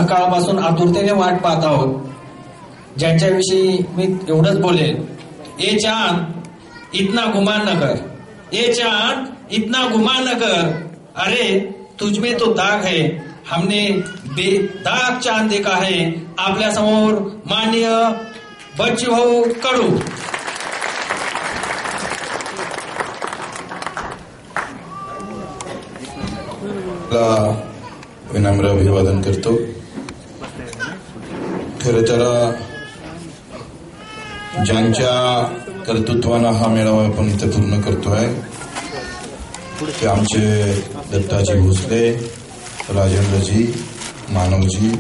सकाळपासून आतुरतेने वाट पाहत आहोत, ज्यांच्याविषयी मी एवढंच बोलेन. ए चांद इतना गुमान न कर, ए चांद इतना गुमान न कर, अरे तुझमें तो दाग है, हमने बेदाग चांद देखा है. आपल्या समोर माननीय बच्चूभाऊ कडू. विनम्र अभिवादन करतो. खरं तर ज्यांच्या कर्तृत्वानं हा मेळावा आपण इथे पूर्ण करतोय ते आमचे दत्ताजी भोसले, राजेंद्रजी, मानवजी,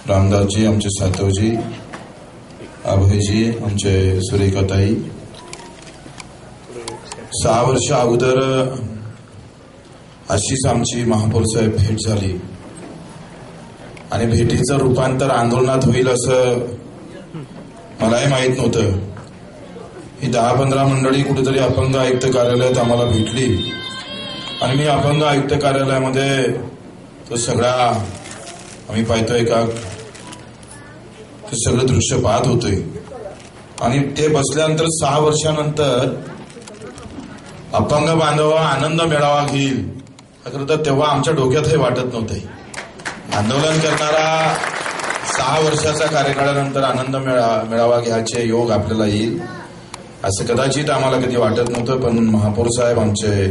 रामदासजी, आमचे सातवजी, अभयजी, आमचे सुरेखाताई. 6 वर्ष अगोदर अशीच आमची महापौर साहेब भेट झाली आणि भेटीचं रूपांतर आंदोलनात होईल असं मलाही माहित नव्हतं. ही 10-15 मंडळी कुठेतरी अपंग आयुक्त कार्यालयात आम्हाला भेटली आणि मी अपंग आयुक्त कार्यालयामध्ये तो सगळा आम्ही पाहतोय का ते सगळं दृश्य पाहत होतोय आणि ते बसल्यानंतर 6 वर्षानंतर अपंग बांधव आनंद मेळावा घेईल खरं तर तेव्हा आमच्या डोक्यातही वाटत नव्हते. आंदोलन करणारा 6 वर्षाचा कार्यकाळानंतर आनंद मेळावा घ्यायचे योग आपल्याला येईल असं कदाचित आम्हाला कधी वाटत नव्हतं. पण महापौर साहेब, आमचे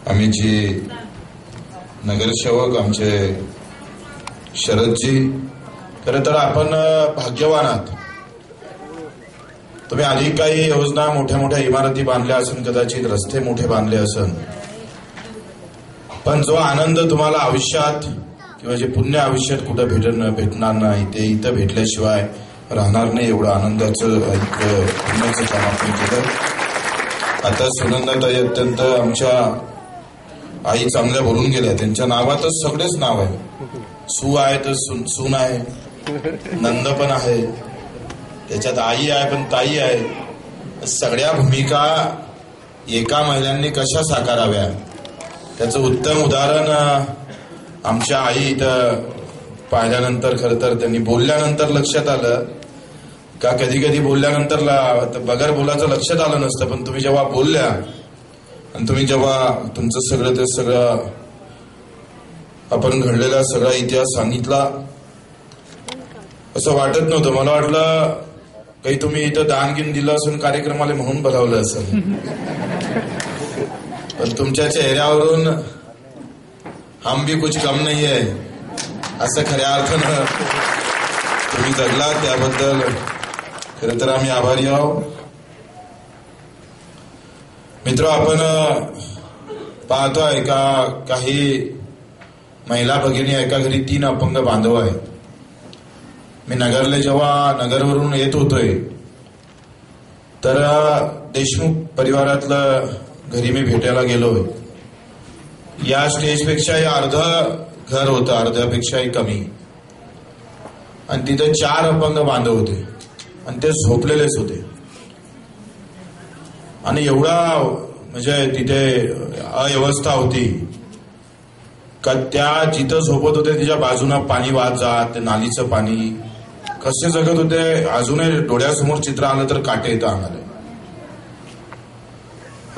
अमितजी, नगरसेवक आमचे शरदजी, खरं तर आपण भाग्यवान आहात. तुम्ही अधिक काही योजना, मोठ्या मोठ्या इमारती बांधल्या असन, कदाचित रस्ते मोठे बांधले असन, पण जो आनंद तुम्हाला आयुष्यात किंवा जे पुण्य आयुष्यात कुठं भेटणार नाही ते इथं भेटल्याशिवाय राहणार नाही. एवढं आनंदाचं पुण्याचं काम आपण केलं. आता सुनंदाताई अत्यंत आमच्या आई चांगल्या बोलून गेल्या. त्यांच्या नावातच सगळेच नाव आहे. सू आहे तर सून आहे, नंद पण आहे, त्याच्यात आई आहे पण ताई आहे. सगळ्या भूमिका एका महिलांनी कशा साकाराव्या त्याचं उत्तम उदाहरण आमच्या आई इथं पाहिल्यानंतर खरं तर त्यांनी बोलल्यानंतर लक्षात आलं का कधी कधी बोलल्यानंतर बगर बोलायचं लक्षात आलं नसतं, पण तुम्ही जेव्हा बोलल्या आणि तुम्ही जेव्हा तुमचं सगळं ते सगळं आपण घडलेला सगळा इतिहास सांगितला असं वाटत नव्हतं. मला वाटलं काही तुम्ही इथं दान गिन दिलं असून कार्यक्रमाला म्हणून बोलावलं असेल, पण तुमच्या चेहऱ्यावरून हम भी कुछ कम नाही आहे असं खऱ्या अर्थानं तुम्ही जगला, त्याबद्दल खरं तर आम्ही आभारी आहोत. मित्र, आपण पाहतोय का काही महिला भगिनी एका घरी 3 अपंग बांधव आहेत. मी नगरला जेव्हा नगरवरून येत होतोय तर देशमुख परिवारातलं घरी मी भेटायला गेलोय. या स्टेजपेक्षाही अर्ध घर होतं, अर्ध्यापेक्षाही कमी, आणि तिथे 4 अपंग बांधव होते आणि ते झोपलेलेच होते. आणि एवढा म्हणजे तिथे अव्यवस्था होती का त्या जिथं झोपत होते तिच्या बाजूनं पाणी वाहत जात, ते नालीचं पाणी कसे जगत होते अजूनही डोळ्यासमोर चित्र आलं तर काटे येतं अंगाला.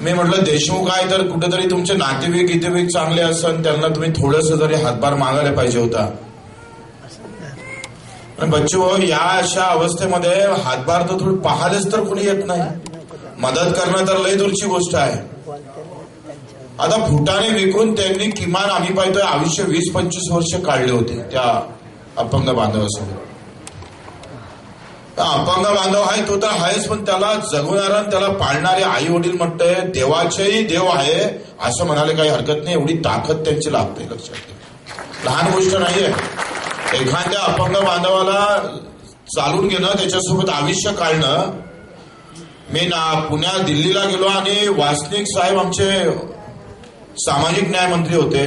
मी म्हटलं देशमुख आहे तर कुठेतरी तुमचे नातेवाईक इतेवाईक चांगले असन, त्यांना तुम्ही थोडंसं जरी हातभार मागायला पाहिजे होता. बच्चू भाऊ, या अशा अवस्थेमध्ये हातभार तर थोडी पाहायलाच तर कोणी येत नाही. मदत करणं तर लय दूरची गोष्ट आहे. आता फुटाने विकून त्यांनी किमान आम्ही पाहतोय आयुष्य 20-25 वर्ष काढले होते त्या अपंग बांधवासोबत. अपंग बांधव आहे तो तर आहेच, पण त्याला जगवणारा त्याला पाळणारे आई वडील म्हणतंय देवाचेही देव आहे असं म्हणाले काही हरकत नाही. एवढी ताकद त्यांची लागते, लक्षात ठेवा. लहान गोष्ट नाहीये. एखाद्या अपंग बांधवाला चालून घेणं, त्याच्यासोबत आयुष्य काढणं. मी पुण्या दिल्लीला गेलो आणि वासनिक साहेब आमचे सामाजिक न्याय मंत्री होते.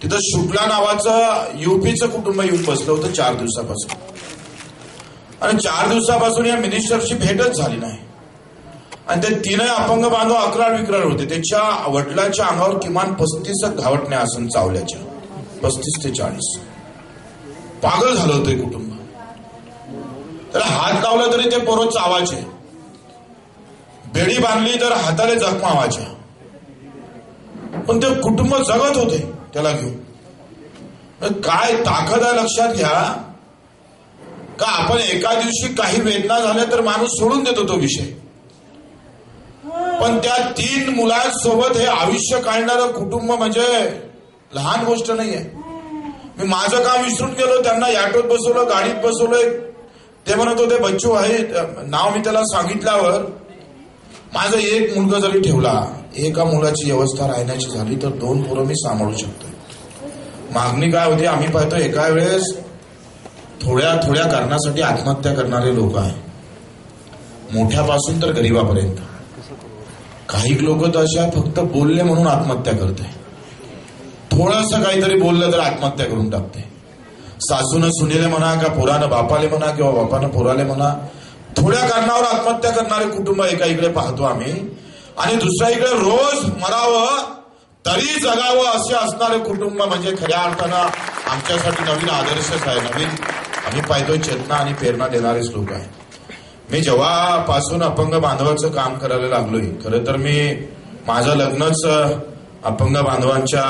तिथं शुक्ला नावाचं युपीचं कुटुंब येऊन बसलं होतं 4 दिवसापासून, आणि 4 दिवसापासून या मिनिस्टरची भेटच झाली नाही. आणि ते 3 अपंग बांधव अकराळ विक्राळ होते. त्याच्या वडिलांच्या अंगावर किमान 35 घावटण्या असून चावल्याच्या, 35 ते 40. पागल झालं होतं कुटुंब. त्याला हात लावला तरी ते पोरं चावायचे, बेडी बांधली तर हाताला जखमा व्हायच्या, पण ते कुटुंब जगत होते त्याला घेऊन. काय ताकद आहे लक्षात घ्या. का आपण एका दिवशी काही वेदना झाल्या तर माणूस सोडून देतो तो विषय, पण त्या 3 मुलांसोबत हे आयुष्य काढणारं कुटुंब म्हणजे लहान गोष्ट नाहीये. मी माझं काम विसरून गेलो, त्यांना ऑटोत बसवलं, गाडीत बसवलंय. ते म्हणत होते बच्चू आहे नाव. मी त्याला सांगितल्यावर माझा एक मुलगा जरी ठेवला, एका मुलाची व्यवस्था राहण्याची झाली तर 2 पोरं मी सांभाळू शकतो. मागणी काय होती आम्ही पाहतो, एका वेळेस थोड्या थोड्या कारणासाठी आत्महत्या करणारे लोक आहे, मोठ्यापासून तर गरीबापर्यंत. काही लोक तर अशा फक्त बोलले म्हणून आत्महत्या करते, थोडंसं काहीतरी बोललं तर आत्महत्या करून टाकते. सासूनं सुनेले म्हणा, का पोरानं बापाले म्हणा, किंवा बापानं पोराले म्हणा, थोड्या कारणावर आत्महत्या करणारे कुटुंब एका इकडे पाहतो आम्ही, आणि दुसऱ्या इकडे रोज मरावं तरी जगावं असे असणारे कुटुंब म्हणजे खऱ्या अर्थानं आमच्यासाठी नवीन आदर्शच आहे. नवीन आम्ही पाहतोय चेतना आणि प्रेरणा देणारेच लोक आहे. मी जेव्हापासून अपंग बांधवाचं काम करायला लागलोय, खरं तर मी माझं लग्नच अपंग बांधवांच्या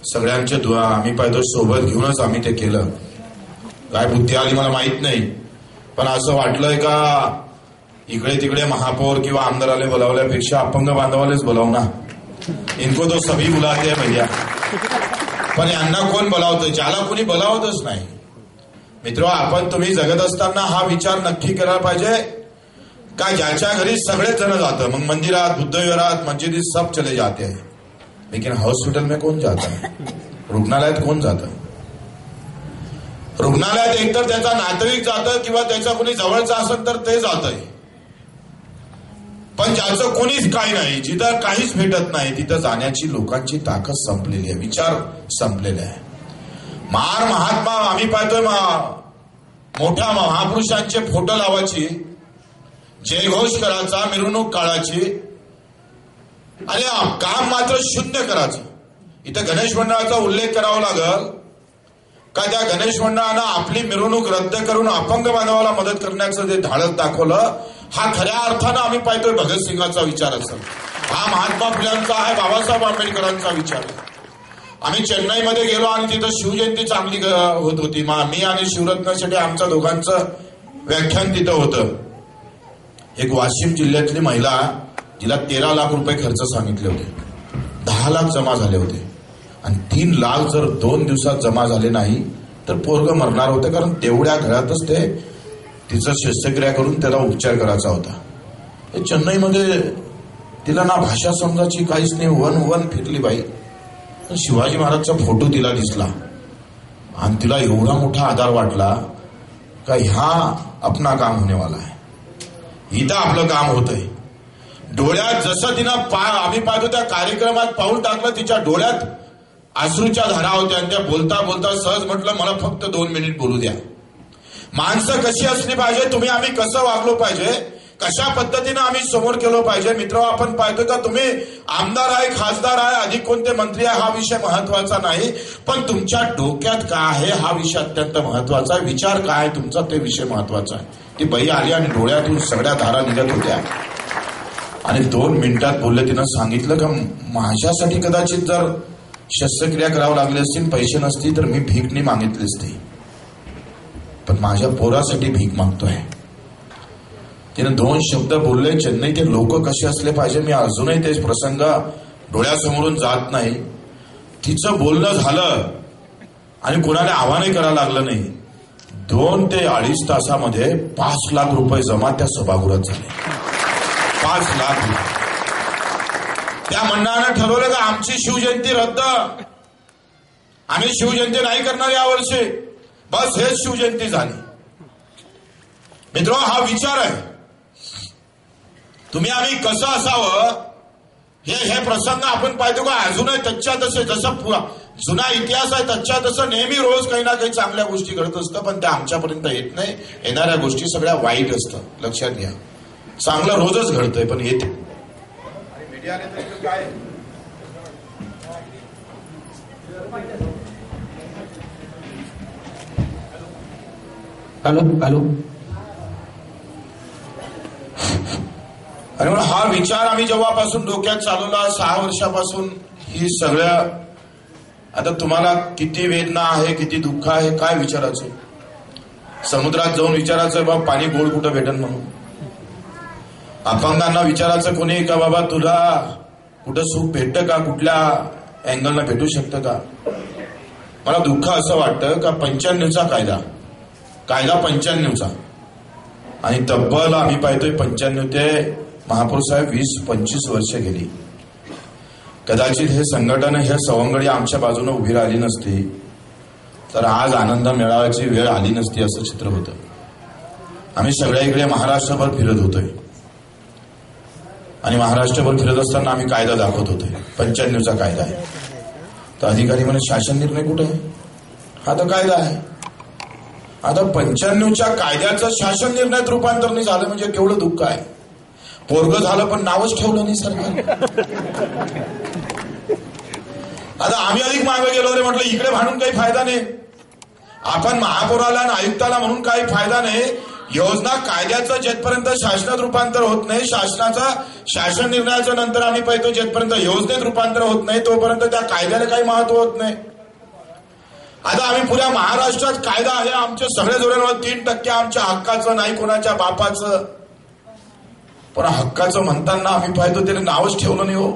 सगळ्यांचे दुआ आम्ही पाहतो सोबत घेऊनच आम्ही ते केलं. काय बुद्धी आली मला माहित नाही, पण असं वाटलंय का इकडे तिकडे महापौर किंवा आमदाराले बोलावल्यापेक्षा अपंग बांधवालेच बोलाव ना, इनको तो सभी बुलाते हैं भैया. पण यांना कोण बोलावतं? ज्याला कोणी बोलावतच नाही. मित्र, आपण तुम्ही जगत असताना हा विचार नक्की करायला पाहिजे का ज्याच्या घरी सगळेच जण जातं, मग मंदिरात, बुद्धविहारात, मस्जिदीत सब चले जाते हैं, लेकिन हॉस्पिटल में कौन जाता है? रुग्णालयात कोण जातं? रुग्णालयात एकतर त्याचा नातेवाईक जातं किंवा त्याचा कोणी जवळचा असेल तर ते जातंय, पण ज्याचं कोणीच काही नाही, जिथं काहीच भेटत नाही तिथं जाण्याची लोकांची ताकद संपलेली आहे, विचार संपलेले आहे. महात्मा आम्ही पाहतोय मोठ्या महापुरुषांचे फोटो लावायची, जयघोष करायचा, मिरवणूक काढायची, आणि काम मात्र शून्य करायचं. इथं गणेश मंडळाचा उल्लेख करावा लागल का त्या गणेश मंडळानं आपली मिरवणूक रद्द करून अपंग बांधवाला मदत करण्याचं जे धाडस दाखवलं, हा खऱ्या अर्थानं आम्ही पाहतोय भगतसिंगाचा विचार असेल, हा महात्मा फुल्यांचा आहे, बाबासाहेब आंबेडकरांचा विचार आहे. आम्ही चेन्नईमध्ये गेलो आणि तिथं शिवजयंती चांगली होत होती. मी आणि शिवरत्न शेटे आमच्या दोघांचं व्याख्यान तिथं होतं. एक वाशिम जिल्ह्यातली महिला, तिला 13 लाख रुपये खर्च सांगितले होते, 10 लाख जमा झाले होते, आणि 3 लाख जर 2 दिवसात जमा झाले नाही तर पोरगं मरणार होतं, कारण तेवढ्या घरातच ते तिचं शस्त्रक्रिया करून त्याला उपचार करायचा होता. चेन्नईमध्ये तिला ना भाषा समजायची काहीच नाही, वन फिरली बाई. शिवाजी महाराजचा फोटो तिला दिसला आणि तिला एवढा मोठा आधार वाटला का ह्या आपला काम होणे वाला आहे, इथं आपलं काम होतंय. डोळ्यात जसं तिनं आम्ही पाहतो त्या कार्यक्रमात पाऊल टाकलं, तिच्या डोळ्यात अश्रूच्या धारा होत्या, आणि त्या बोलता बोलता सहज म्हटलं मला फक्त 2 मिनिट बोलू द्या. माणसं कशी असली पाहिजे, तुम्ही आम्ही कसं वागलो पाहिजे, कशा पद्धतीनं आम्ही समोर केलं पाहिजे. मित्र, आपण पाहतो का तुम्ही आमदार आहे, खासदार आहे, अधिक कोणते मंत्री आहे, हा विषय महत्वाचा नाही, पण तुमच्या डोक्यात काय आहे हा विषय अत्यंत महत्वाचा आहे. विचार काय तुमचा ते विषय महत्वाचा आहे. ती बाई आली आणि डोळ्यातून सगळ्या धारा निघत होत्या, आणि 2 मिनिटात बोलले. तिनं सांगितलं का माझ्यासाठी कदाचित जर शस्त्रक्रिया करावं लागली असती, पैसे नसती तर मी भीक नाही मागितली असती, पण माझ्या पोरासाठी भीक मागतोय. तिने 2 शब्द बोलले. चेन्नई ते लोक कसे असले पाहिजे, मी अजूनही ते प्रसंग डोळ्यासमोरून जात नाही. तिचं बोलणं झालं आणि कोणाला आव्हानही करायला लागलं नाही. 2 ते 2.5 तासामध्ये 5 लाख रुपये जमा त्या सभागृहात झाले. 5 लाख रुपये. त्या मंडळानं ठरवलं का आमची शिवजयंती रद्द, आम्ही शिवजयंती नाही करणार यावर्षी, बस हेच शिवजयंती झाली. मित्र, हा विचार आहे. तुम्ही आम्ही कसं असावं हे प्रसंग आपण पाहतो का अजूनही तच्च्या तसे, जसं जुना इतिहास आहे तच्च्या तसं नेहमी रोज काही ना काही चांगल्या गोष्टी घडत असतं, पण त्या आमच्यापर्यंत येत नाही. येणाऱ्या गोष्टी सगळ्या वाईट असतं, लक्षात घ्या. चांगलं रोजच घडतंय पण येते. काय हॅलो हॅलो. आणि म्हणून हा विचार आम्ही जेव्हापासून डोक्यात चालवला 6 वर्षापासून, ही सगळ्या आता तुम्हाला किती वेदना आहे, किती दुःख आहे, काय विचारायचं? समुद्रात जाऊन विचारायचं बाबा पाणी गोड कुठं भेटन म्हणून. अपंगांना विचारायचं कोणी का बाबा तुला कुठं सुख भेटतं का, कुठल्या अँगलनं भेटू शकतं का? मला दुःख असं वाटतं का 95चा कायदा 95चा आणि तब्बल आम्ही पाहतोय 95 ते महापौर साहेब 20-25 वर्ष गेली. कदाचित हे संघटन, हे सवंगडी आमच्या बाजूने उभी राहिली नसती तर आज आनंद मेळाव्याची वेळ आली नसती असं चित्र होतं. आम्ही सगळ्या इकडे महाराष्ट्रभर फिरत होतोय आणि महाराष्ट्रभर फिरत असताना आम्ही कायदा दाखवत होतोय. 95चा कायदा आहे. तर अधिकारी म्हणे शासन निर्णय कुठे आहे? हा तर कायदा आहे. आता 95च्या कायद्याचं शासन निर्णयात रूपांतर नाही झालं म्हणजे केवढं दुःख आहे. पोरग झालं पण नावच ठेवलं नाही सरकार. आता आम्ही अधिक मागे गेलो रे, म्हटलं इकडे भांडून काही फायदा नाही. आपण महापौराला आणि आयुक्ताला म्हणून काही फायदा नाही. योजना कायद्याचं जेथपर्यंत शासनात रूपांतर होत नाही, शासन निर्णयाच्या नंतर आम्ही पाहतो जेथपर्यंत योजनेत रूपांतर होत नाही तोपर्यंत त्या कायद्याला काही महत्व होत नाही. आता आम्ही पुऱ्या महाराष्ट्रात कायदा आहे, आमच्या सगळ्या जोड्यांवर 3% आमच्या हक्काचं नाही, कोणाच्या बापाचं. पण हक्काचं म्हणताना आम्ही पाहतो त्याला नावच ठेवलं नाही. हो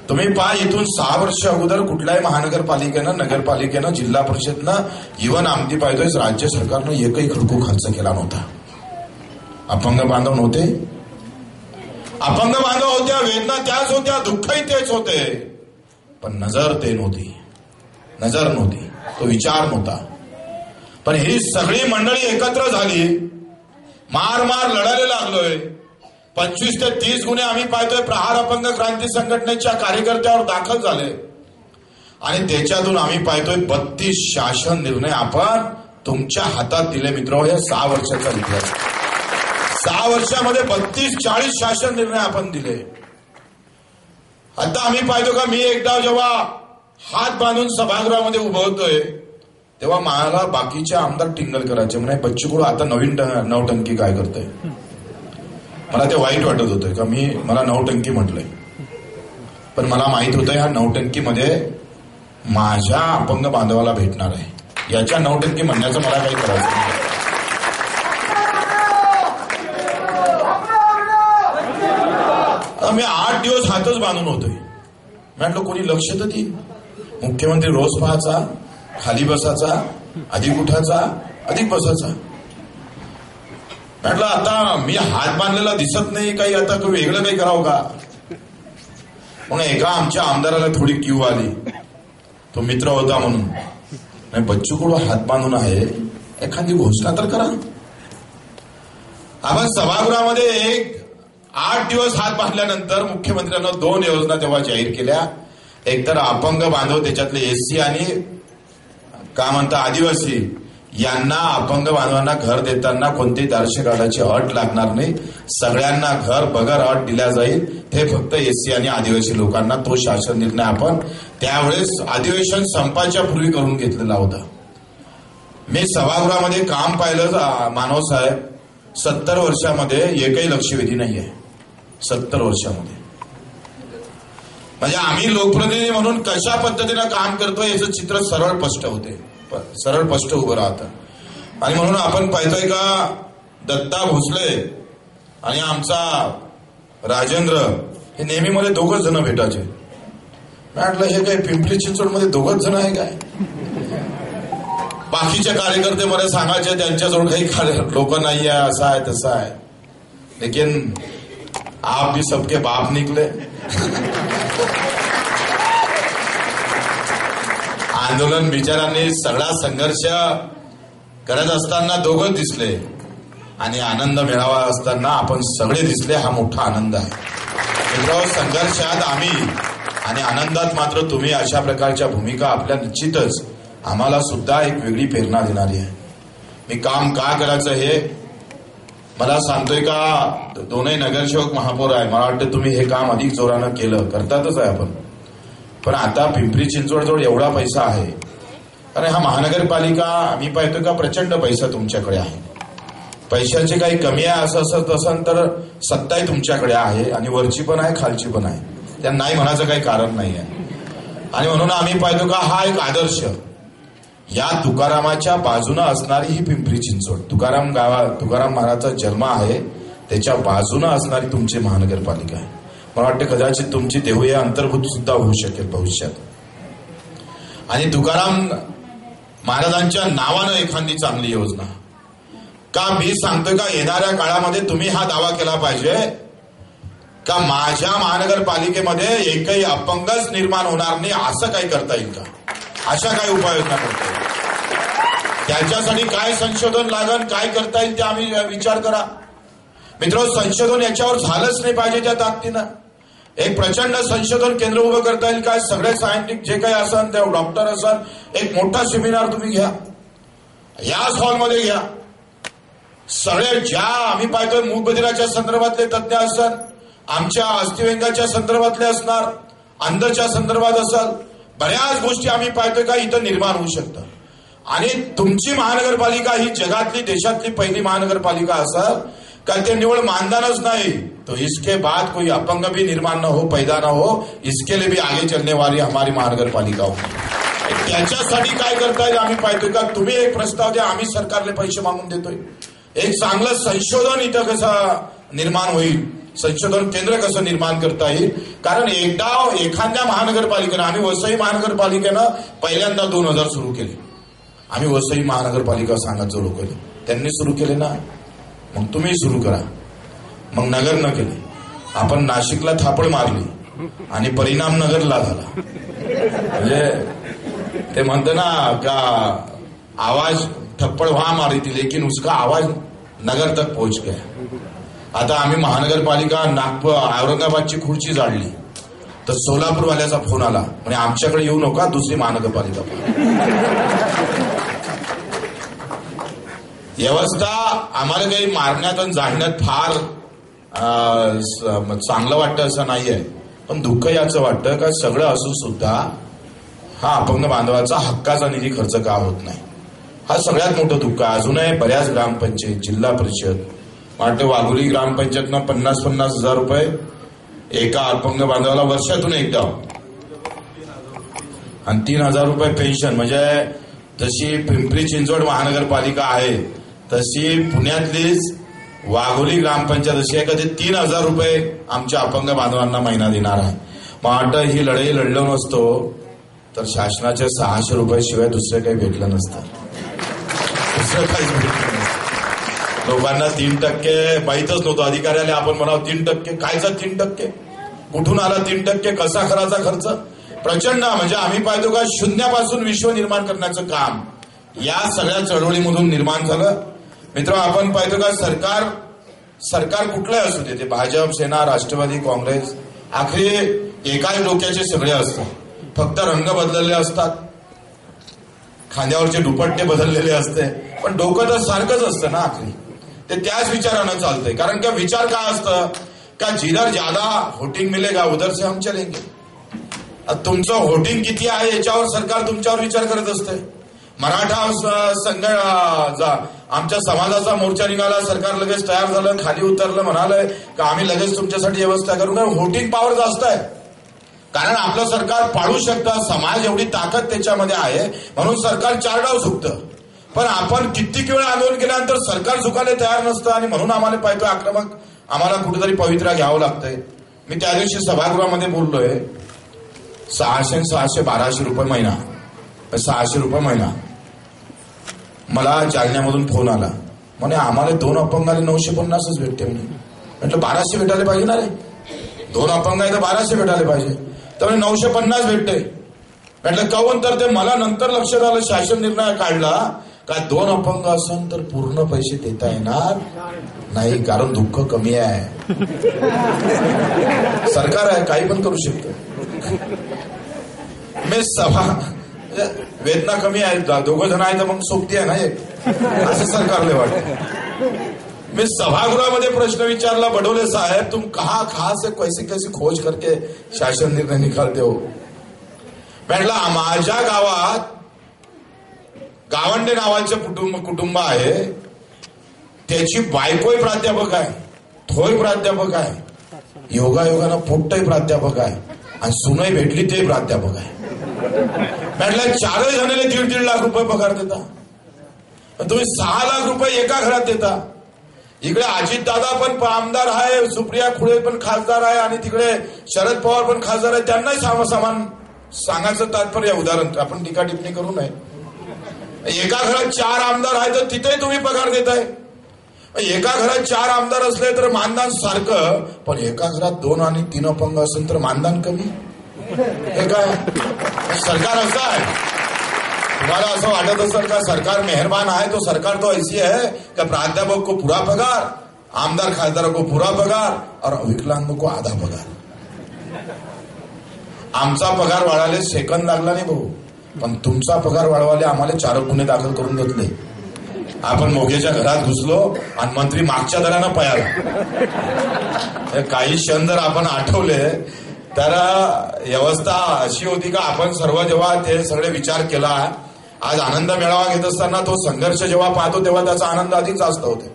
तुम्ही पहा, इथून 6 वर्ष अगोदर कुठल्याही महानगरपालिकेनं, नगरपालिकेनं, जिल्हा परिषदनं, इव्हन आमची पाहतोय राज्य सरकारनं एकही खडकू खर्च केला नव्हता. अपंग बांधव नव्हते, अपंग बांधव होत्या, वेदना त्याच होत्या, दुःखही तेच होते, पण नजर ते नव्हती, नजर नव्हती, तो विचार नव्हता. पण ही सगळी मंडळी एकत्र झाली, मार लढायला लागलोय. 25 ते 30 गुन्हे आम्ही पाहतोय प्रहार अपंग क्रांती संघटनेच्या कार्यकर्त्यावर दाखल झाले आणि त्याच्यातून आम्ही पाहतोय 32 शासन निर्णय आपण तुमच्या हातात दिले. मित्र, हे 6 वर्षाचा इतिहास. 6 वर्षामध्ये 32-40 शासन निर्णय आपण दिले. आता आम्ही पाहतो का, मी एकदा जेव्हा हात बांधून सभागृहामध्ये उभं होतोय तेव्हा मला बाकीचे आमदार टिंगल करायचे, म्हणे बच्चूकडू आता नवीन नवटंकी काय करतोय. मला ते वाईट वाटत होतं का मला नवटंकी म्हटलंय, पण मला माहित होतं ह्या नवटंकीमध्ये माझ्या अपंग बांधवाला भेटणार आहे. याच्या नवटंकी म्हणण्याचं मला काही करायचं नाही. मी 8 दिवस हातच बांधून होतोय. म्हटलं कोणी लक्ष तर देईल. मुख्यमंत्री रोज पाहायचा, खाली बसायचा, अधिक उठायचा, अधिक बसायचा. म्हटलं आता मी हात बांधलेला दिसत नाही, काही आता वेगळं काही करावं का. म्हणून एका आमच्या आमदाराला थोडी क्यू आली, तो मित्र होता म्हणून. नाही, बच्चू कडू हात बांधून आहे, एखादी घोषणा तर करा. आपण सभागृहामध्ये 8 दिवस हात बांधल्यानंतर मुख्यमंत्र्यांना 2 योजना तेव्हा जाहीर केल्या. एकतर अपंग बांधव, त्याच्यातले एससी आणि काय म्हणता आदिवासी, यांना अपंग बांधवांना घर देताना कोणती दार्शनिक कार्डाची अट लागणार नाही, सगळ्यांना घर बगर अट दिल्या जाईल. ते फक्त एससी आणि आदिवासी लोकांना. तो शासन निर्णय आपण त्यावेळेस अधिवेशन संपाच्या पूर्वी करून घेतलेला होता. मी सभागृहामध्ये काम पाहिलं मानव साहेब, 70 वर्षामध्ये एकही लक्षवेधी नाहीये. 70 वर्षामध्ये म्हणजे आम्ही लोकप्रतिनिधी म्हणून कशा पद्धतीनं काम करतोय याचं चित्र सरळ स्पष्ट होते, सरळ स्पष्ट उभं राहतं. आणि म्हणून आपण पाहतोय का दत्ता भोसले आणि आमचा राजेंद्र हे नेहमी मध्ये 2 जण भेटायचे. म्हटलं हे काय पिंपरी चिंचवडमध्ये 2 जण आहे काय. बाकीचे कार्यकर्ते मला सांगायचे त्यांच्याजवळ काही लोक नाही आहे, असं आहे तसं आहे. लेकिन आप भी सबके बाप निकले. आंदोलन बिचारांनी सगळा संघर्ष करत असताना 2 दिसले आणि आनंद मेळावा असताना आपण सगळे दिसले. हा मोठा आनंद आहे. मित्रांनो, संघर्षात आम्ही आणि आनंदात मात्र तुम्ही, अशा प्रकारच्या भूमिका आपल्या निश्चितच आम्हाला सुद्धा एक वेगळी प्रेरणा देणारी आहे. मी काम का करायचं हे मला सांगतोय का, 2 नगरसेवक महापौर आहे. मला वाटतं तुम्ही हे काम अधिक जोरानं केलं, करतातच आहे आपण. पण आता पिंपरी चिंचवड जवळ एवढा पैसा आहे कारण हा महानगरपालिका आम्ही पाहतो का प्रचंड पैसा तुमच्याकडे आहे, पैशाची काही कमी आहे असं तसं तर सत्ताही तुमच्याकडे आहे आणि वरची पण आहे खालची पण आहे, त्या नाही म्हणायचं काही कारण नाही आहे. आणि म्हणून आम्ही पाहतो का हा एक आदर्श या तुकारामाच्या बाजूनं असणारी ही पिंपरी चिंचवड, तुकाराम महाराजचा जन्म आहे त्याच्या बाजूनं असणारी तुमची महानगरपालिका आहे. मला वाटतं कदाचित तुमची देहूया अंतर्भूत सुद्धा होऊ शकेल भविष्यात. आणि तुकाराम महाराजांच्या नावानं एखादी चांगली योजना का मी सांगतोय का येणाऱ्या काळामध्ये तुम्ही हा दावा केला पाहिजे का माझ्या महानगरपालिकेमध्ये एकही अपंगच निर्माण होणार नाही, असं काही करता येईल का, अशा काही उपाययोजना करता येईल, त्याच्यासाठी काय संशोधन लागन, काय करता येईल ते आम्ही विचार करा. मित्र, संशोधन याच्यावर झालंच नाही पाहिजे त्या ताकदीनं. एक प्रचंड संशोधन केंद्र उभं करता येईल काय, सगळे सायंटिस्ट जे काही असन ते डॉक्टर असन, एक मोठा सेमिनार तुम्ही घ्या, याच हॉलमध्ये घ्या. सगळे ज्या आम्ही पाहतोय मूकबधिराच्या संदर्भातले तज्ञ असतात, आमच्या अस्थिव्यंगाच्या संदर्भातले असणार, अंधच्या संदर्भात असाल, बऱ्याच गोष्टी आम्ही पाहतोय का इथं निर्माण होऊ शकतात. आणि तुमची महानगरपालिका ही जगातली देशातली पहिली महानगरपालिका असाल का ते निवड मानदानच नाही, तो इसके बाद कोई अपंग भी निर्माण न हो, पैदा न हो, इसके लिए भी आगे चलने वाली हमारी महानगरपालिका हो. त्याच्यासाठी काय करताय आम्ही पाहतोय का तुम्ही एक प्रस्ताव द्या, आम्ही सरकारले पैसे मागून देतोय. एक चांगलं संशोधन इथं कसं निर्माण होईल, संशोधन केंद्र कसं निर्माण करता येईल. कारण एखाद्या महानगरपालिकेनं, आम्ही वसई महानगरपालिकेनं पहिल्यांदा 2000 सुरू केले, आम्ही वसई महानगरपालिका सांगत जोडू केले, त्यांनी सुरू केले ना, मग तुम्ही सुरू करा. मग नगरनं केले, आपण नाशिकला थापड मारली आणि परिणाम नगरला झाला. म्हणजे ते म्हणतं ना का आवाज थप्पड़ वहां मारी थी लेकिन उसका आवाज नगर तक पोहोच गया. आता आम्ही महानगरपालिका नागपूर औरंगाबादची खुर्ची जाळली तर सोलापूरवाल्याचा फोन आला, म्हणजे आमच्याकडे येऊ नका, दुसरी महानगरपालिका. व्यवस्था आम्हाला काही मारण्यात आणि जाळण्यात फार चांगलं वाटतं असं नाहीये, पण दुःख याचं वाटतं का सगळं असून सुद्धा हा अपंग बांधवाचा हक्काचा निधी खर्च का होत नाही, हा सगळ्यात मोठं दुःख आहे. अजूनही बऱ्याच ग्रामपंचायत, जिल्हा परिषद, वाटतं वाघोली ग्रामपंचायतनं 50-50 हजार रुपये एका अपंग बांधवाला वर्षातून एकदा, आणि 3000 रुपये पेन्शन. म्हणजे जशी पिंपरी चिंचवड महानगरपालिका आहे तशी पुण्यातलीच वाघोली ग्रामपंचायत अशी आहे का ते 3000 रुपये आमच्या अपंग बांधवांना महिना देणार आहे. मग वाटतं ही लढाई लढलो नसतो तर शासनाच्या 600 रुपये शिवाय दुसरं काही भेटलं नसतं, दुसरं काहीच भेटलं नसतं. लोकांना 3% माहीतच नव्हतं, अधिकाऱ्याला आपण म्हणावं 3%, कायचा 3%, कुठून आला 3%, कसा करायचा खर्च, प्रचंड. म्हणजे आम्ही पाहतो का शून्यापासून विश्व निर्माण करण्याचं काम या सगळ्या चळवळीमधून निर्माण झालं. मित्र, आपण पाहतो का सरकार कुठलंही असू दे, ते भाजप, सेना, राष्ट्रवादी, काँग्रेस, आखरी एकाच डोक्याचे सगळे असतात, फक्त रंग बदललेले असतात, खांद्यावरचे दुपट्टे बदललेले असते, पण डोकं तर सारखंच असतं ना आखरी. ते त्याच विचारानं चालतंय. कारण का विचार काय असतं का जिधर ज्यादा वोटिंग मिलेगा उधर से हम चलेंगे. तुमचं वोटिंग किती आहे याच्यावर सरकार तुमच्यावर विचार करत असते. मराठा संघ आमच्या समाजाचा मोर्चा निघाला, सरकार लगेच तयार झालं, खाली उतरलं, म्हणालंय का आम्ही लगेच तुमच्यासाठी व्यवस्था करू. वोटिंग पॉवर जास्त आहे, कारण आपलं सरकार पाडू शकतं, समाज एवढी ताकद त्याच्यामध्ये आहे, म्हणून सरकार 4 डाव झुकतं. पण आपण कित्येक वेळा आंदोलन केल्यानंतर सरकार झुकायला तयार नसतं, आणि म्हणून आम्हाला पाहतोय आक्रमक, आम्हाला कुठेतरी पवित्रा घ्यावं लागतंय. मी त्या दिवशी सभागृहामध्ये बोललोय, 600-1200 रुपये महिना, 600 रुपये महिना. मला जालन्यामधून फोन आला, म्हणे आम्हाला 2 अपंगाले 950च भेटते. म्हटलं 1200 भेटायला पाहिजे ना रे, 2 अपंग आहे तर 1200 भेटायला पाहिजे. तर 950 भेटते. म्हटलं काऊन, तर ते मला नंतर लक्षात आलं, शासन निर्णय काढला का 2 अपंग असन तर पूर्ण पैसे देता येणार नाही, कारण दुःख कमी आहे. सरकार आहे, काही पण करू शकतं. मी सभा वेदना कमी आहे, 2 जण आहे तर मग सोबती आहे ना एक, असं सरकारला वाटतं. मैं सभागृहामध्ये प्रश्न विचारला, बडोले साहेब तुम कहाँ से कैसे खोज करके शासन निर्णय निकालते हो. म्हटलं माझ्या गावात गावंडे नावाचं कुटुंब आहे, त्याची बायकोही प्राध्यापक आहे, तोही प्राध्यापक आहे, योगायोगानं पोट्टही प्राध्यापक आहे आणि सुनई भेटली ते प्राध्यापक आहे. म्हटलं 4 जणांना 1.5 लाख रुपये पगार देता, तुम्ही 6 लाख रुपये एका घरात देता. इकडे अजितदादा पण आमदार आहे, सुप्रिया खुळे पण खासदार आहे आणि तिकडे शरद पवार पण खासदार आहे, त्यांनाही समान सांगायचं तात्पर्य. उदाहरण आपण टीका टिप्पणी करू नये. एका घरात 4 आमदार आहे तर तिथेही तुम्ही पगार देताय. एका घरात 4 आमदार असले तर मानधन सारखं, पण एका घरात 2 आणि 3 अपंग असेल तर मानधन कमी. हे काय सरकार असं आहे? तुम्हाला असं वाटत असेल का सरकार मेहरबान है? तो सरकार तो ऐसी है कि प्राध्यापक को पूरा पगार, आमदार खासदारों को पूरा पगार और विकलांगों को आधा पगार. आमचा पगार वाढायला सेकंद लागला नाही भाऊ, पण तुमचा पगार वाढवायला आम्हाला 4 गुन्हे दाखल करून घेतले. आपण मोघेच्या घरात घुसलो आणि मंत्री मागच्या दरानं पळाला. काही क्षण जर आपण आठवले तर व्यवस्था अशी होती का आपण सर्व जेव्हा ते सगळे विचार केला, आज आनंद मेळावा घेत असताना तो संघर्ष जेव्हा पाहतो तेव्हा त्याचा आनंद अधिक जास्त होतो.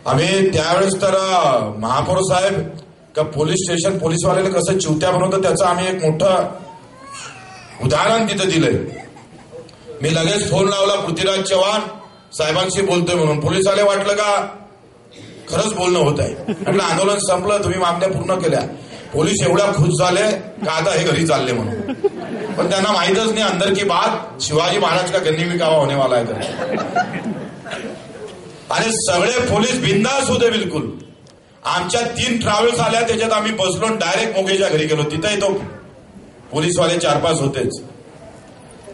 आम्ही त्यावेळेस तर महापौर साहेब का पोलीस स्टेशन पोलीसवाल्याला कसं चिवत्या बनवतं त्याचं आम्ही एक मोठं उदाहरण तिथे दिलंय. मी लगेच फोन लावला पृथ्वीराज चव्हाण साहेबांशी बोलतोय म्हणून. पोलीसवाले वाटलं का खरंच बोलणं होत आहे. म्हटलं आंदोलन संपलं, तुम्ही मागण्या पूर्ण केल्या. पोलीस एवढ्या खुश झाले का आता हे घरी चालले म्हणून, पण त्यांना माहितच नाही अंदर की बात शिवाजी महाराज का गन्नी विकावा होने वाला है. आणि सगळे पोलीस बिंदास होते बिलकुल. आमच्या 3 ट्रॅव्हल्स आल्या, त्याच्यात आम्ही बसलो डायरेक्ट मोगेच्या घरी गेलो. तिथेही तो पोलीसवाले 4-5 होतेच.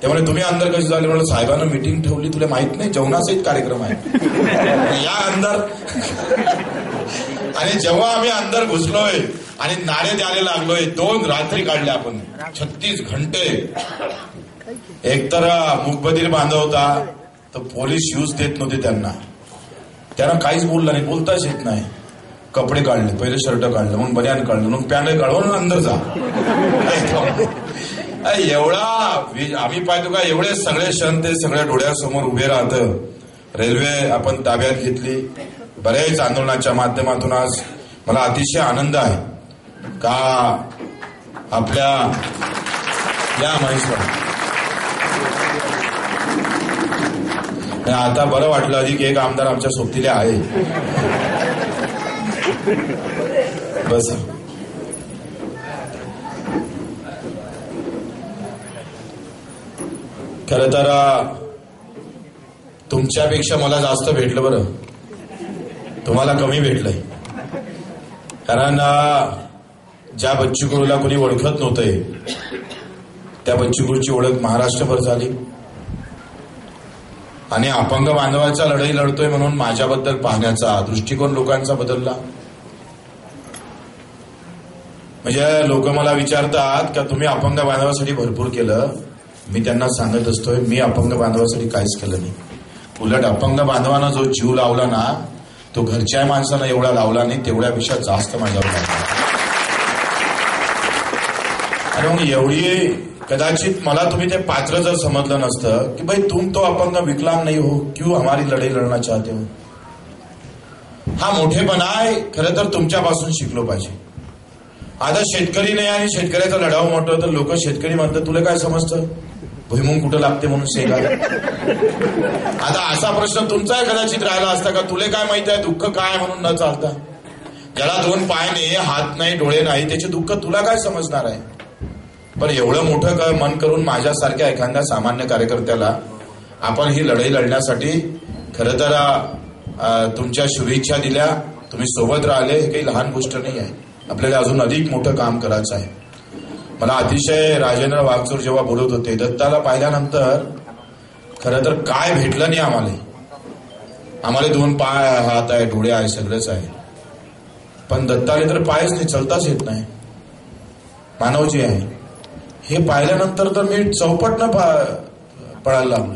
त्यामुळे तुम्ही अंदर कसे झाले? म्हणलं साहेबांना मीटिंग ठेवली, तुला माहित नाही जेवणाचाच कार्यक्रम आहे या अंदर. आणि जेव्हा आम्ही अंदर घुसलोय आणि नारे द्यायला लागलोय, 2 रात्री काढल्या आपण 36 घंटे. एकतर मूकबधीर बांधव होता, तर पोलीस शूज देत नव्हते त्यांना काहीच बोललं नाही, बोलताच येत नाही. कपडे काढले, पहिले शर्ट काढलं, मग बनियान काढलं, मग पॅन्ट काढून अंदर जा. एवढा आम्ही पाहतो का एवढे सगळे क्षण ते सगळ्या डोळ्यासमोर उभे राहतं. रेल्वे आपण ताब्यात घेतली. बऱ्याच आंदोलनाच्या माध्यमातून आज मला अतिशय आनंद आहे का आपल्या या महिला आता बरं वाटलं, अधिक एक आमदार आमच्या सोबतीला आहे. बस खरं तर तुमच्यापेक्षा मला जास्त भेटलं बरं, तुम्हाला कमी भेटलंय. कारण ज्या बच्चू कडूला कोणी ओळखत नव्हते त्या बच्चू कडूची ओळख महाराष्ट्रभर झाली. आणि अपंग बांधवाचा लढाई लढतोय म्हणून माझ्याबद्दल पाहण्याचा दृष्टिकोन लोकांचा बदलला. म्हणजे लोक मला विचारतात का तुम्ही अपंग बांधवासाठी भरपूर केलं. मी त्यांना सांगत असतोय मी अपंग बांधवासाठी काहीच केलं नाही. उलट अपंग बांधवांना जो जीव लावला ना तो घरच्या माणसानं एवढा लावला नाही, तेवढ्यापेक्षा जास्त माझ्यावर लागला. आणि मग एवढी कदाचित मला तुम्ही ते पात्र जर समजलं नसतं की भाई तुम तो अपंग विकलांग नहीं हो, क्यों हमारी लढाई लढना चाहते हो. हा मोठेपणा आहे खरं तर तुमच्यापासून शिकलो पाहिजे. आता शेतकरी नाही आणि शेतकऱ्याचा लढाव मोठं तर लोक शेतकरी म्हणतात तुला काय समजतं भुईमुंग कुठं लागते म्हणून शेगा. आता असा प्रश्न तुमचाही कदाचित राहिला असता का तुला काय माहिती आहे दुःख काय म्हणून न चालता. ज्याला 2 पाय नाही, हात नाही, डोळे नाही त्याचे दुःख तुला काय समजणार आहे. पण एवढं मोठं मन करून माझ्यासारख्या एखाद्या सामान्य कार्यकर्त्याला आपण ही लढाई लढण्यासाठी खरं तर तुमच्या शुभेच्छा दिल्या, तुम्ही सोबत राहिले, हे काही लहान गोष्ट नाही आहे. आपल्याला अजून अधिक मोठं काम करायचं आहे. मला अतिशय राजेंद्र वागचूर जेव्हा बोलत होते दत्ताला पाहिल्यानंतर खरं तर काय भेटलं नाही आम्हाला 2 पाय, हात आहे, डोळे आहे, सगळंच आहे. पण दत्ताले तर पायच नाही, चलताच येत नाही, मानवजी आहे. हे पाहिल्यानंतर तर मी चौपटनं पळायला लागलो.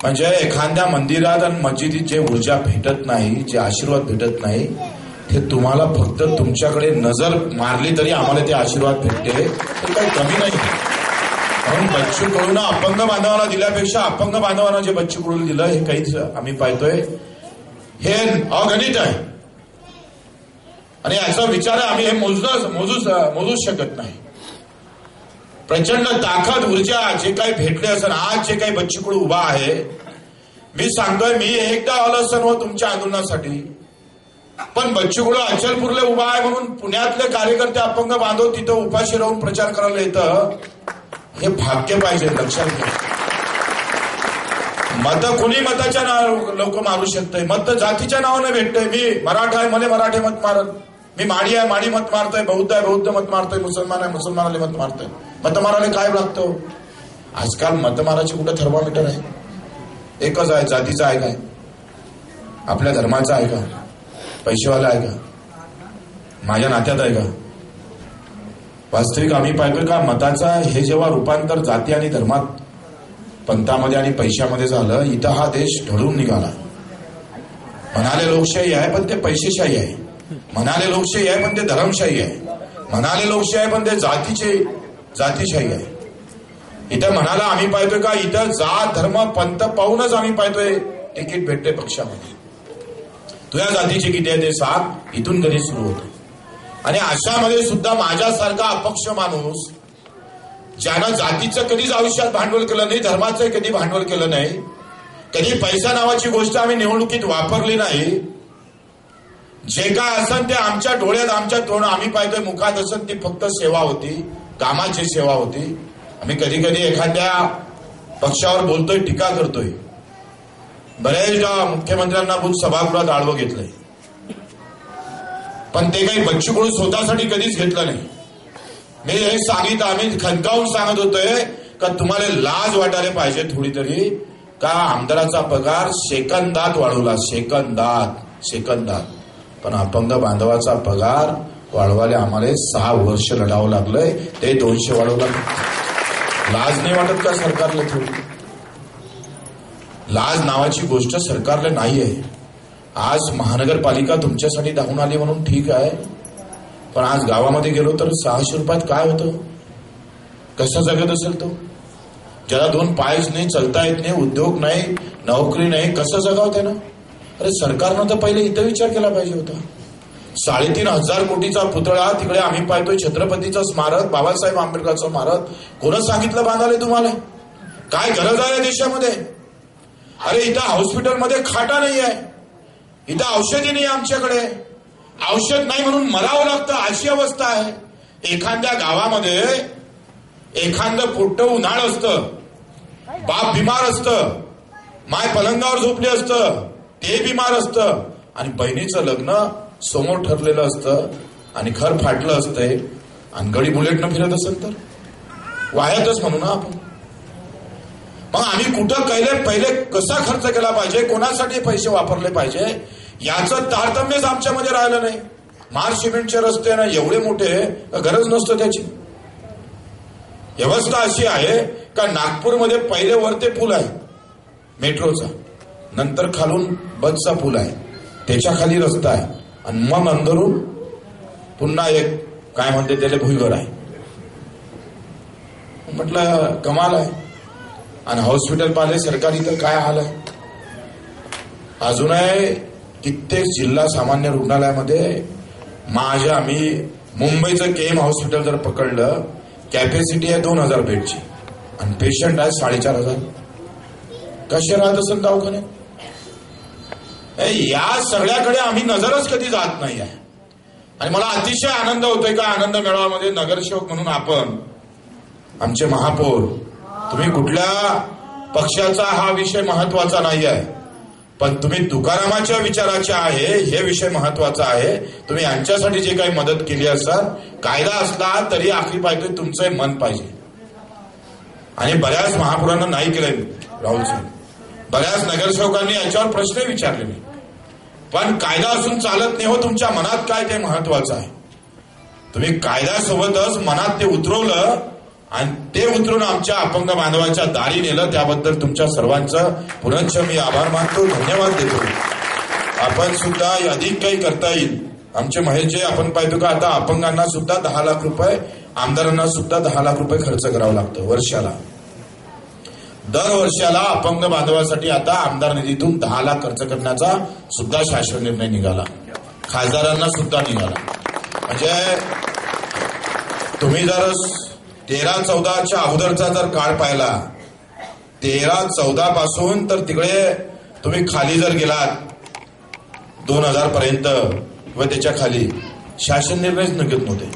म्हणजे एखाद्या मंदिरात आणि मस्जिदीत जे ऊर्जा भेटत नाही, जे आशीर्वाद भेटत नाही, ते तुम्हाला फक्त तुमच्याकडे नजर मारली तरी आम्हाला ते आशीर्वाद भेटते, ते काही कमी नाही. पण बच्चू कडूंना अपंग बांधवांना दिल्यापेक्षा अपंग बांधवांना जे बच्चू कडून दिलं हे काहीच आम्ही पाहतोय हे अगणित आहे. आणि याचा विचार आम्ही हे मोजूच शकत नाही. प्रचंड ताकद ऊर्जा जे काही भेटले असेल, आज जे काही बच्चू कडू उभा आहे, मी सांगतोय मी एकदा आलो असेल हो तुमच्या आंदोलनासाठी, पण बच्चू कडू अचलपूरला उभा आहे म्हणून पुण्यातले कार्यकर्ते अपंग बांधव तिथं उपाशी राहून प्रचार करायला येतं, हे भाग्य पाहिजे. लक्षात घ्या. मत कोणी मताच्या लोक मारू शकतंय. मत जातीच्या नावाने भेटतंय. मी मराठा आहे, मला मराठे मत मारत, मी माडी आहे, माडी मत मारतोय, बौद्ध आहे, बौद्ध मत मारतोय, मुसलमान आहे, मुसलमानाला मत मारतोय. मत मारायला काय लागतं? आजकाल मत मारायची कुठं थर्मामीटर आहे? एकच आहे. जातीचा आहे काय? आपल्या धर्माचा आहे का? पैसेवाला आहे का? माझ्या नात्यात आहे का? वास्तविक आम्ही पाहतोय का मताचा हे जेव्हा रूपांतर जाती आणि धर्मात, पंथामध्ये आणि पैशामध्ये झालं, इथं हा देश ढळून निघाला. म्हणाले लोकशाही आहे पण ते पैसेशाही आहे. म्हणाले लोकशाही आहे पण ते धर्मशाही आहे. म्हणाले लोकशाही आहे पण ते जातीशाही आहे. इथं म्हणाला आम्ही पाहतोय का इथं जात धर्म पंथ पाहूनच आम्ही पाहतोय तिकीट भेटते पक्षामध्ये. तुझ्या जातीचे किती आहे ते सांग, इथून कधी सुरू होतं. आणि अशामध्ये सुद्धा माझ्यासारखा अपक्ष माणूस ज्यानं जातीचं कधीच आयुष्यात भांडवल केलं नाही, धर्माचं कधी भांडवल केलं नाही, कधी पैसा नावाची गोष्ट आम्ही निवडणुकीत वापरली नाही, जे काय असन ते आमच्या डोळ्यात आमच्या तोंड आम्ही पाहतोय मुखात असन ती फक्त सेवा होती, कामाची सेवा होती. आम्ही कधी कधी एखाद्या पक्षावर बोलतोय, टीका करतोय. बरेचदा मुख्यमंत्र्यांना बोल सभागृहात आडवं घेतलंय, पण ते काही बच्चू कडू स्वतःसाठी कधीच घेतलं नाही. मी हे सांगितलं, आम्ही खनकावून सांगत होतोय का तुम्हाला लाज वाटायला पाहिजे थोडी तरी, का आमदाराचा पगार सेकंदात वाढवला, सेकंदात. पण अपंग बांधवाचा पगार वाढवायला आम्हाला 6 वर्ष लढावं लागलंय, ते 200 वाढवलं. लाज नाही वाटत का सरकारला? थोडी लाज नावाची गोष्ट सरकारला नाही आहे. आज महानगरपालिका तुमच्यासाठी धावून आली म्हणून ठीक आहे, पण आज गावामध्ये गेलो तर 600 रुपयात काय होतं? कसा जगत असेल तो? ज्याला 2 पायच नाही, चालता येत नाही, उद्योग नाही, नोकरी नाही, कसं जगावं त्यानं? अरे सरकारनं तर पहिले इथं विचार केला पाहिजे होता. 3,500 कोटीचा पुतळा तिकडे आम्ही पाहतोय, छत्रपतीचं स्मारक, बाबासाहेब आंबेडकरचं स्मारक, कोणच सांगितलं बांधाले तुम्हाला? काय गरज आहे देशामध्ये? अरे इथं हॉस्पिटलमध्ये खाटा नाही आहे, इथं औषधी नाही आमच्याकडे, औषध नाही म्हणून मरावं लागतं अशी अवस्था आहे. एखाद्या गावामध्ये एखादं पोट्ट उन्हाळ असतं, बाप बिमार असतं, माय पलंगावर झोपली असतं, ते बिमार असतं, आणि बहिणीचं लग्न समोर ठरलेलं असतं आणि घर फाटलं असतंय, आणि गडी बुलेटनं फिरत असेल तर वाह्यातच म्हणू ना आपण. मग आम्ही कुठं पहिले कसा खर्च केला पाहिजे, कोणासाठी पैसे वापरले पाहिजे, याचं तारतम्यच आमच्यामध्ये राहिलं नाही. मार्च सिमेंटचे रस्ते ना एवढे मोठे, गरज नसतं त्याची. व्यवस्था अशी आहे का नागपूरमध्ये पहिले वरते पूल आहे मेट्रोचा, नंतर खालून बसचा पूल आहे, त्याच्या खाली रस्ता आहे, आणि मग अंदरून पुन्हा एक काय म्हणते त्याला भुईगर आहे. म्हटलं कमाल आहे. आणि हॉस्पिटल पाहिले सरकारी तर काय हाल आहे. अजूनही कित्येक जिल्हा सामान्य रुग्णालयामध्ये आम्ही मुंबईचं केम हॉस्पिटल जर पकडलं, कॅपॅसिटी आहे 2,000 बेडची आणि पेशंट आहे 4,500. कसे राहत असेल दवाखान्यात? या सगळ्याकडे आम्ही नजरच कधी जात नाही आहे. आणि मला अतिशय आनंद होतोय का आनंद मेळाव्यामध्ये नगरसेवक म्हणून आपण, आमचे महापौर, तुम्ही कुठल्या पक्षाचा हा विषय महत्वाचा नाही आहे, पण तुम्ही तुकारामाच्या विचाराचे आहे हे विषय महत्वाचा आहे. तुम्ही यांच्यासाठी जे काही मदत केली असाल, कायदा असला तरी आखरी पाहिजे तुमचं मन पाहिजे. आणि बऱ्याच महापौरांना नाही केलंय राहुल साहेब, बऱ्याच नगरसेवकांनी याच्यावर प्रश्न विचारले नाही. पण कायदा असून चालत नाही हो, तुमच्या मनात काय ते महत्वाचं आहे. तुम्ही कायद्यासोबतच मनात ते उतरवलं आणि ते उतरून आमच्या अपंग बांधवांच्या दारी नेलं, त्याबद्दल तुमच्या सर्वांचं पुनश्च मी आभार मानतो, धन्यवाद देतो. आपण सुद्धा अधिक काही करता येईल. आमचे महेश जे आपण पाहतो का आता अपंगांना सुद्धा 10 लाख रुपये आमदारांना सुद्धा 10 लाख रुपये खर्च करावा लागतो वर्षाला. दर वर्षाला अपंग बांधवासाठी आता आमदार निधीतून 10 लाख खर्च करण्याचा सुद्धा शासन निर्णय निघाला. खासदारांना सुद्धा निघाला. म्हणजे तुम्ही जर 13-14च्या अगोदरचा जर काळ पाहिला, 13-14 पासून तर तिकडे तुम्ही खाली जर गेलात 2000 पर्यंत किंवा त्याच्या खाली शासन निर्णयच निघत नव्हते.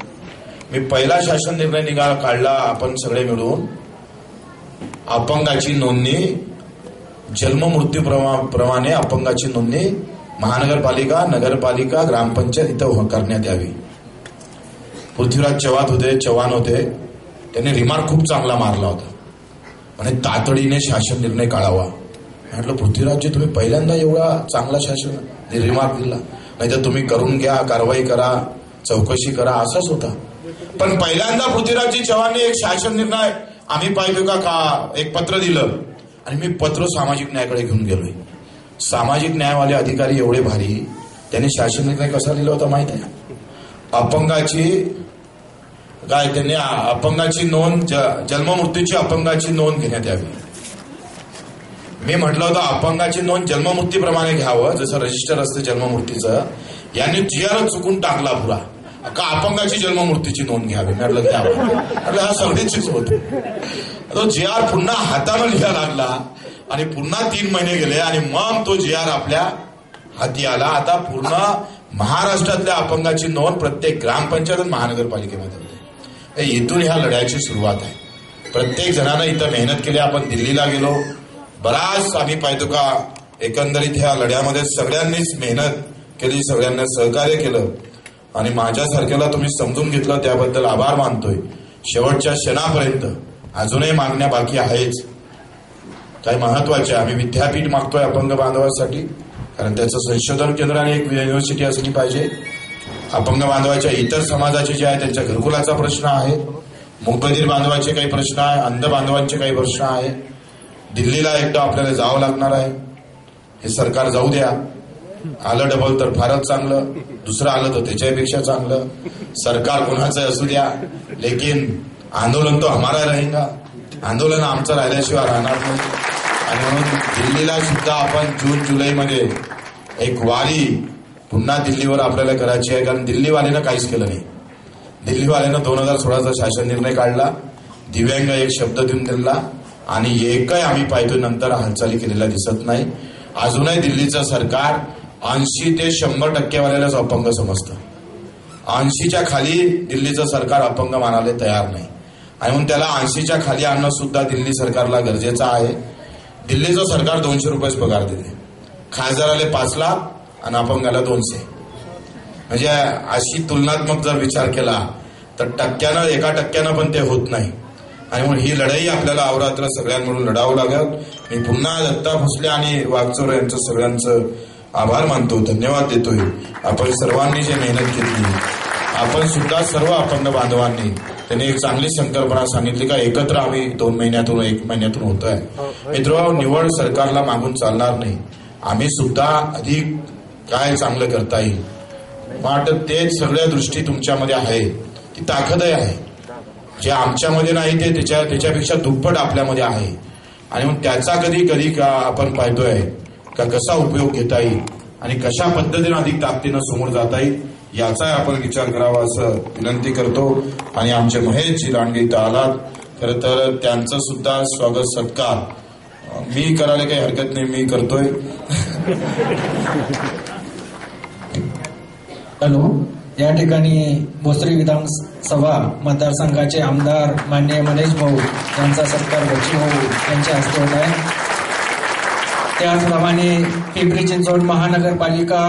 मी पहिला शासन निर्णय काढला आपण सगळे मिळून, अपंगाची नोंदणी जन्ममृत्यूप्रमाणे अपंगाची नोंदणी महानगरपालिका, नगरपालिका, ग्रामपंचायत इथं करण्यात यावी. पृथ्वीराज चव्हाण होते, त्यांनी रिमार्क खूप चांगला मारला होता, म्हणजे तातडीने शासन निर्णय काढावा. म्हटलं पृथ्वीराजजी तुम्ही पहिल्यांदा एवढा चांगला शासन रिमार्क दिला, नाहीतर तुम्ही करून घ्या, कारवाई करा, चौकशी करा, असाच होता. पण पहिल्यांदा पृथ्वीराजजी चव्हाणने एक शासन निर्णय आम्ही पाहिजे का एक पत्र दिलं, आणि मी पत्र सामाजिक न्यायाकडे घेऊन गेलोय. सामाजिक न्यायवाले अधिकारी एवढे भारी, त्यांनी शासन निर्णय कसा लिहिला होता माहित आहे? त्यांनी अपंगाची नोंद, जन्ममृत्यूची अपंगाची नोंद घेण्यात यावी. मी म्हटलं होतं अपंगाची नोंद जन्ममृत्यूप्रमाणे घ्यावं, जसं रजिस्टर असतं जन्ममृत्यूचं. यांनी जीआर चुकून टाकला पुरा, का अपंगाची जन्ममृत्यूची नोंद घ्यावी. म्हटलं घ्यावं, म्हटलं हा सगळ्यांचीच होत. तो जीआर पुन्हा हातानं लिहा लागला आणि पुन्हा 3 महिने गेले आणि मग तो जीआर आपल्या हाती आला. आता पूर्ण महाराष्ट्रातल्या अपंगाची नोंद प्रत्येक ग्रामपंचायत आणि महानगरपालिकेमध्ये होते. इथून ह्या लढ्याची सुरुवात आहे. प्रत्येक जणांना इथं मेहनत केली. आपण दिल्लीला गेलो, बराच आम्ही पाहतो का एकंदरीत ह्या लढ्यामध्ये सगळ्यांनीच मेहनत केली, सगळ्यांना सहकार्य केलं आणि माझ्यासारख्याला तुम्ही समजून घेतलं, त्याबद्दल आभार मानतोय. शेवटच्या क्षणापर्यंत अजूनही मागण्या बाकी आहेच, काही महत्वाच्या. आम्ही विद्यापीठ मागतोय अपंग बांधवांसाठी, कारण त्याचं संशोधन केंद्र आणि एक युनिव्हर्सिटी असली पाहिजे. अपंग बांधवाच्या इतर समाजाचे जे आहे त्यांच्या घरकुलाचा प्रश्न आहे, मूकबधीर बांधवाचे काही प्रश्न आहे, अंध बांधवांचे काही प्रश्न आहे. दिल्लीला एकदा आपल्याला जावं लागणार आहे. हे सरकार जाऊ द्या, आलं डबल तर फारच चांगलं, दुसरं आलं तर त्याच्यापेक्षा चांगलं. सरकार कोणाचं असू द्या, लेकिन आंदोलन तो हमारा रहेगा. आंदोलन आमचं राहिल्याशिवाय राहणार नाही. आणि म्हणून दिल्लीला सुद्धा आपण जून-जुलैमध्ये एक वारी पुन्हा दिल्लीवर आपल्याला करायची आहे, कारण दिल्लीवाल्यानं काहीच केलं नाही. दिल्लीवाल्यानं 2016चा शासन निर्णय काढला, दिव्यांग एक शब्द देऊन दिला आणि एकही आम्ही पाहतो नंतर हालचाली केलेल्या दिसत नाही. अजूनही दिल्लीचं सरकार 80 ते 100% वाल्यालाच अपंग समजतं. 80च्या खाली दिल्लीचं सरकार अपंग मानायला तयार नाही. आणि म्हणून त्याला 80च्या खाली आणणं सुद्धा दिल्ली सरकारला गरजेचं आहे. दिल्लीचं सरकार 200 रुपयेच पगार देते, खासदाराला 5 लाख आणि अपंगाला 200. म्हणजे अशी तुलनात्मक जर विचार केला तर 1% पण ते होत नाही. आणि म्हणून ही लढाई आपल्याला अवरात्र सगळ्यांकडून लढावं लागेल. मी पुन्हा दत्ता भोसले आणि वागचोर यांचं सगळ्यांचं आभार मानतो, धन्यवाद देतोय. आपण सर्वांनी जे मेहनत घेतली, आपण सुद्धा सर्व अपंग बांधवांनी, त्यांनी एक चांगली संकल्पना सांगितली का एकत्र आम्ही 2 महिन्यातून 1 महिन्यातून होतोय. मित्र, निवड सरकारला मागून चालणार नाही. आम्ही सुद्धा अधिक काय चांगलं करता येईल वाटत ते सगळ्या दृष्टी तुमच्यामध्ये आहे, ती ताकदही आहे. जे आमच्यामध्ये नाही ते त्याच्यापेक्षा दुप्पट आपल्यामध्ये आहे. आणि मग त्याचा कधी कधी का आपण पाहतोय का कसा उपयोग घेता येईल आणि कशा पद्धतीने अधिक ताकदीनं समोर जाता येईल याचा आपण विचार करावा असं विनंती करतो. आणि आमचे महेशजी लांडगे इथं आलात, खरं तर त्यांचं सुद्धा स्वागत सत्कार मी करायला काही हरकत नाही, मी करतोय. हॅलो, या ठिकाणी भोसरी विधानसभा मतदारसंघाचे आमदार माननीय मनेश भाऊ यांचा सत्कार बच्चू भाऊ यांच्या हस्ते होत आहे. त्याचप्रमाणे पिंपरी चिंचवड महानगरपालिका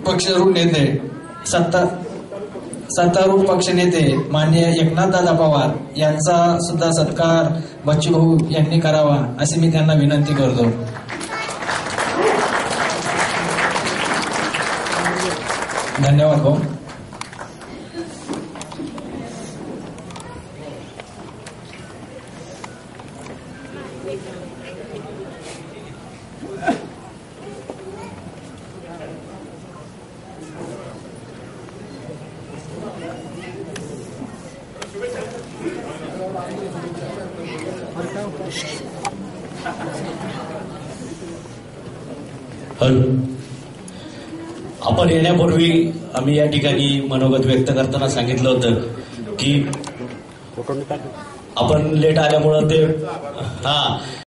पक्षरूढ नेते सत्तारूढ पक्ष नेते माननीय एकनाथदादा पवार यांचा सुद्धा सत्कार बच्चू भाऊ यांनी करावा अशी मी त्यांना विनंती करतो. धन्यवाद भाऊ. आपण येण्यापूर्वी आम्ही या ठिकाणी मनोगत व्यक्त करताना सांगितलं होतं की आपण लेट आल्यामुळं ते